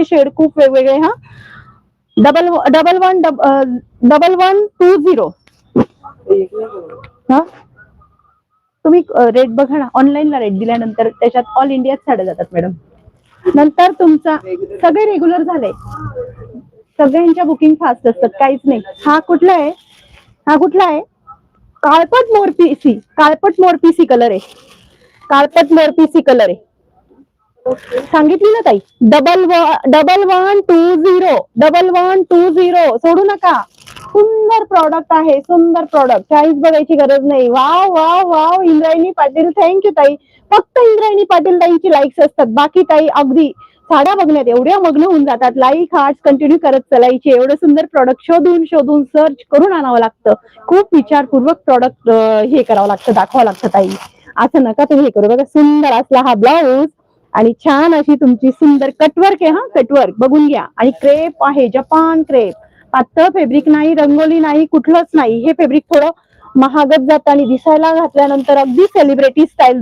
Shade खूप वेगवेगळे हा. 1120 हा. तुम्ही रेट बघा ना, ऑनलाईनला रेट दिल्यानंतर त्याच्यात ऑल इंडियात साड्या जातात मॅडम. नंतर तुमचा सगळे रेग्युलर झाले, सगळ्यांच्या बुकिंग फास्ट असतात, काहीच नाही. हा कुठला आहे, हा कुठला आहे, काळपट मोरपीसी, काळपट मोरपीसी कलर आहे, काळपट मोरपीसी कलर आहे. सांगितली ना ताई, 1120 सोडू नका. सुंदर प्रॉडक्ट आहे, सुंदर प्रॉडक्ट, चॉईस बघायची गरज नाही. Wow wow wow, Indrayani Patil, thank you ताई. फक्त इंद्रायणी पाटील ताईंची लाईक्स असतात, बाकी ताई अगदी साड्या बघण्यात एवढ्या मग्न होऊन जातात. लाईक हार्ट कंटिन्यू करत चालायची. एवढं सुंदर प्रॉडक्ट शोधून शोधून सर्च करून आणावं लागतं, खूप विचारपूर्वक प्रॉडक्ट हे करावं लागतं, दाखवावं लागतं ताई. असं नका तुम्ही हे करू. बघा सुंदर असला हा ब्लाऊज आणि छान अशी तुमची सुंदर कटवर्क आहे, हा कटवर्क बघून घ्या. आणि क्रेप आहे, जपान क्रेप, पातळ फेब्रिक नाही, रंगोली नाही, कुठलंच नाही. हे फेब्रिक थोडं महागच जातं आणि दिसायला घातल्यानंतर अगदी सेलिब्रिटी स्टाईल